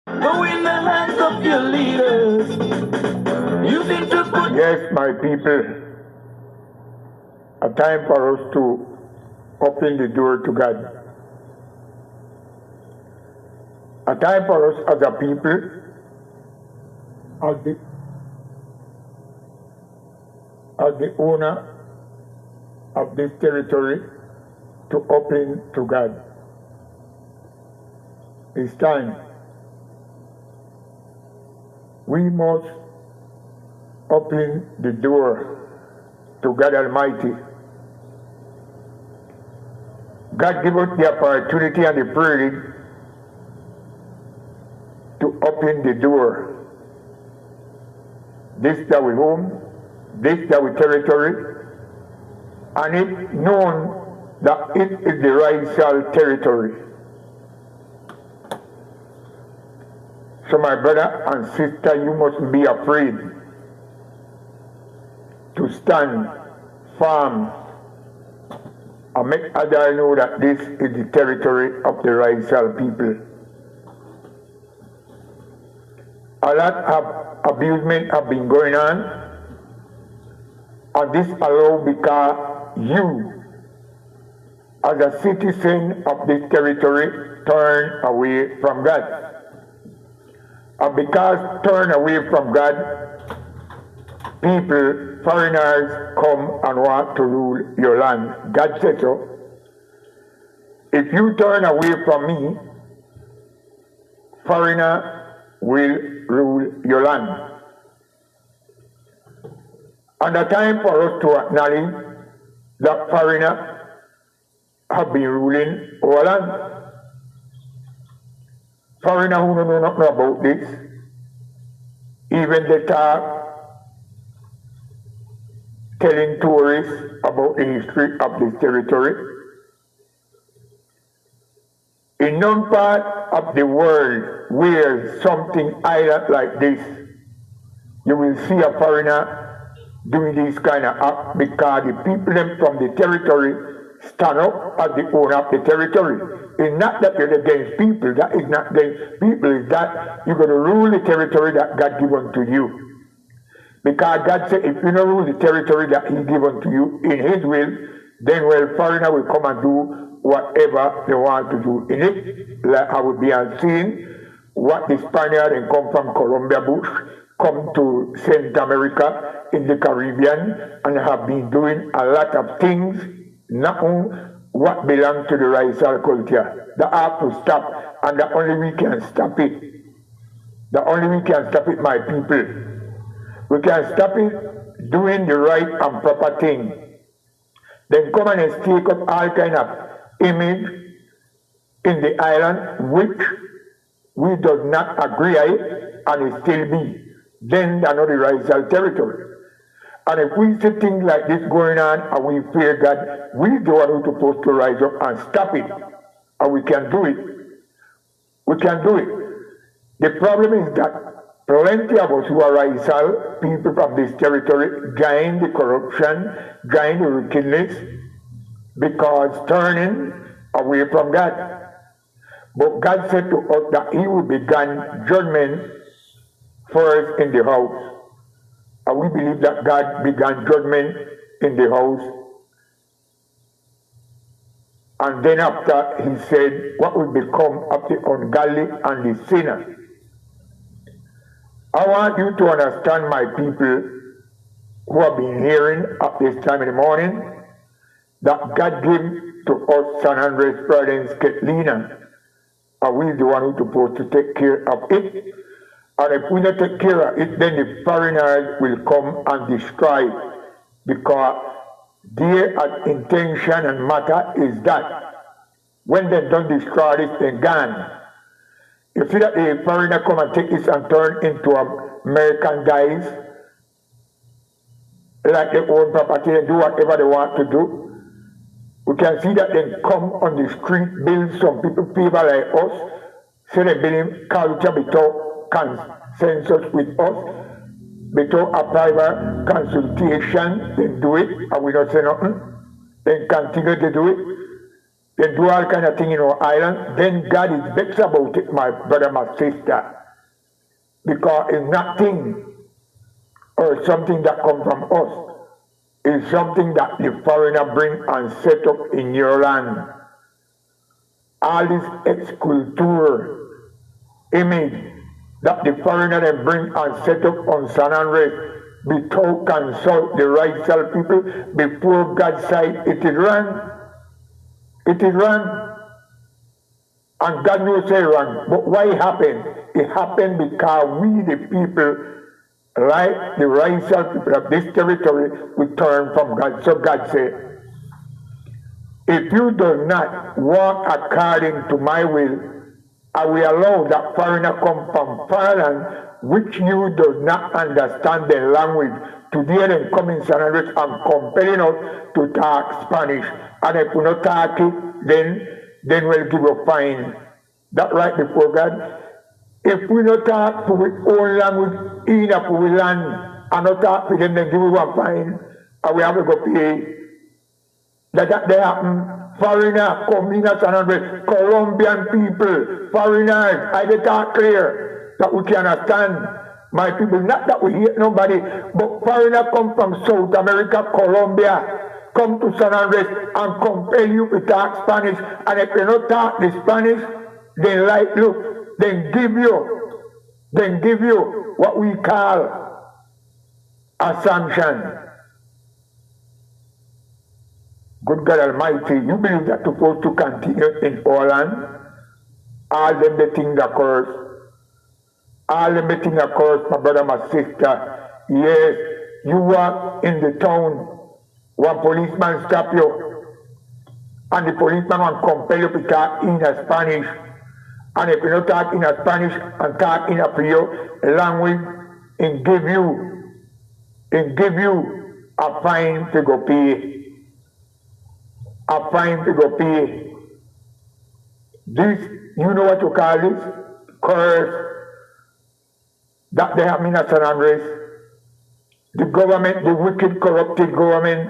Go in the hands of your leaders. You need to put. Yes, my people, a time for us to open the door to God. A time for us as a people, as the owner of this territory, to open to God. It's time. We must open the door to God Almighty. God give us the opportunity and the privilege to open the door. This that we home, this that we territory, and it known that it is the rightful territory. So my brother and sister, you mustn't be afraid to stand firm and make others know that this is the territory of the rightful people. A lot of abusement have been going on, and this allowed because you, as a citizen of this territory, turn away from God. And because turn away from God, people, foreigners come and want to rule your land. God said so. If you turn away from me, foreigner will rule your land. And the time for us to acknowledge that foreigner have been ruling our land. Foreigner who don't know nothing about this, even they talk, telling tourists about the history of this territory. In none part of the world where something island like this, you will see a foreigner doing this kind of act because the people them from the territory stand up as the owner of the territory. It's not that you're against people, that is not against people, it's that you're going to rule the territory that God given to you. Because God said if you don't rule the territory that He given to you in His will, then well, foreigner will come and do whatever they want to do in it. Like I would be unseen, what the Spaniard and come from Colombia bush, come to Central America in the Caribbean and have been doing a lot of things, not what belongs to the racial culture. That have to stop, and the only we can stop it. The only we can stop it, my people. We can stop it doing the right and proper thing. Then come and stake up all kind of image in the island which we do not agree and it still be. Then they are not the racial territory. And if we see things like this going on and we fear God, we the one who's supposed to rise up and stop it. And we can do it. We can do it. The problem is that plenty of us who are racial people from this territory join the corruption, join the wickedness, because turning away from God. But God said to us that He will begin judgment first in the house. And we believe that God began judgment in the house. And then after He said what will become of the ungodly and the sinner. I want you to understand, my people who have been hearing at this time in the morning, that God gave to us San Andres Providence Catalina, and we the one who's supposed to take care of it. And if we don't take care of it, then the foreigners will come and destroy it, because their intention and matter is that when they don't destroy it, they're gone. You see that the foreigner come and take this and turn into American guys, like they own property and do whatever they want to do. We can see that they come on the street, build some people favor like us, say they build culture without consensus with us, without a private consultation, they do it, and we don't say nothing. They continue to do it. they do all kind of thing in our island, then God is vexed about it, my brother, my sister. Because it's nothing or something that comes from us. It's something that the foreigner bring and set up in your land. All this ex-culture image that the foreigner they bring and set up on San Andres without consult the rightful people before God's side, it is wrong. It is wrong. And God knows it's wrong. But why it happened? It happened because we, the people, like the rightful people of this territory, we turn from God. So God said, if you do not walk according to my will, I will allow that foreigner come from far land, which you do not understand the language. Today they come in San Andres and compelling us to talk Spanish. And if we not talk it, then we'll give a fine. That right before God. If we not talk to our own language in our land and not talk to them, then give us a fine. And we have to go pay. That they happen. Foreigners come in San Andres, Colombian people, foreigners, I get that clear that we can understand. My people, not that we hate nobody, but foreigners come from South America, Colombia, come to San Andres and compel you to talk Spanish. And if you don't talk the Spanish, then like, look, then give you what we call a sanction. Good God Almighty, you believe that supposed to continue in our land? All them the things that curse. All them the things that curse, my brother, my sister. Yes, you walk in the town, one policeman stop you, and the policeman will compel you to talk in a Spanish. And if you don't talk in a Spanish and talk in a Creole language, and give you a fine to go pay. A fine to go pay. This, you know what you call this? Curse that they have in San Andres. The government, the wicked, corrupted government,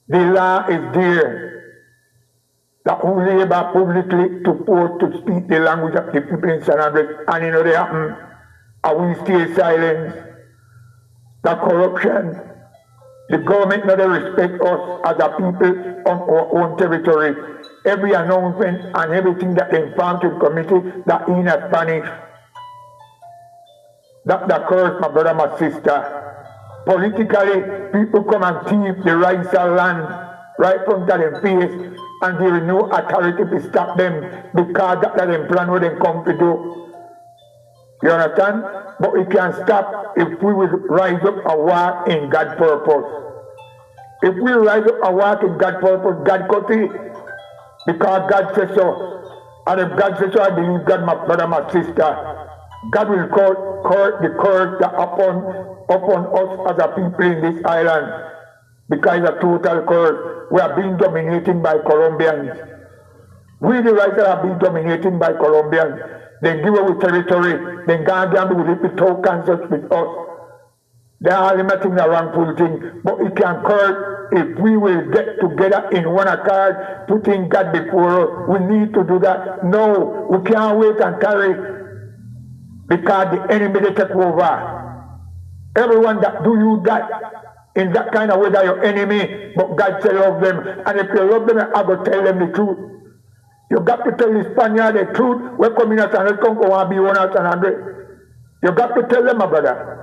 the law is there that who labor publicly to force to speak the language of the people in San Andres, and you know they happen, and we stay silent. The corruption. The government not respect us as a people on our own territory. Every announcement and everything that they inform to the committee that in a Spanish. That the curse, my brother, my sister. Politically, people come and thief the rights of land right from their face, and there is no authority to stop them because that's the plan what they come to do. You understand? But we can stop if we will rise up and walk in God's purpose. If we rise up and walk in God's purpose, God cut it. Because God says so. And if God says so, I believe God, my brother, my sister. God will cut the curse that upon us as a people in this island. Because it's a total curse. We are being dominated by Colombians. We the writers are being dominated by Colombians. They give away territory. Then Gambia will live without conscience with us. They are limiting the wrongful thing. But it can curse if we will get together in one accord, putting God before us. We need to do that. No, we can't wait and tarry because the enemy they take over. Everyone that do you that in that kind of way, they're your enemy. But God say love them. And if you love them, I go tell them the truth. You got to tell the Spaniard the truth. We're coming out and come and be one out and you got to tell them, my brother.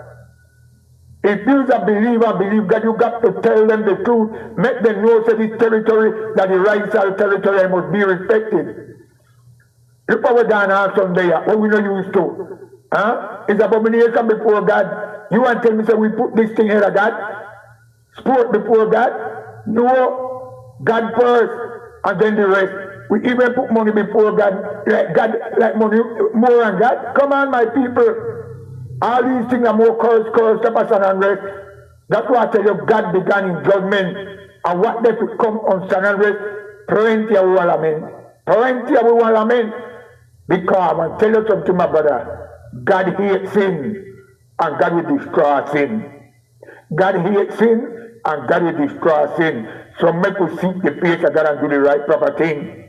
If you're a believer, believe God, you got to tell them the truth. Make them know that this territory, that the rights of the territory must be respected. Look what we done on Sunday, what we not used to. Huh? It's abomination before God. You want to tell me, say we put this thing here, God? Sport before God? No. God first, and then the rest. We even put money before God, like money more than God. Come on, my people. All these things are more cursed up as San Andres. That's why I tell you, God began in judgment. And what they could come on San Andres, plenty of lament. Plenty of lament. Because I want to tell you something, my brother. God hates sin, and God will destroy sin. God hates sin, and God will destroy sin. So make we seek the face of God and do the right proper thing.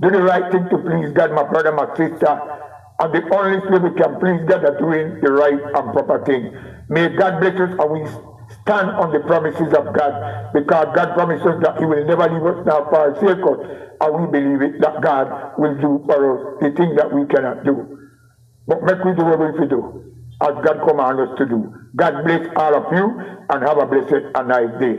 Do the right thing to please God, my brother, my sister. And the only way we can please God is doing the right and proper thing. May God bless us and we stand on the promises of God, because God promises that He will never leave us nor forsake us, and we believe it, that God will do for us the thing that we cannot do. But make we do what we should do, as God commands us to do. God bless all of you and have a blessed and nice day.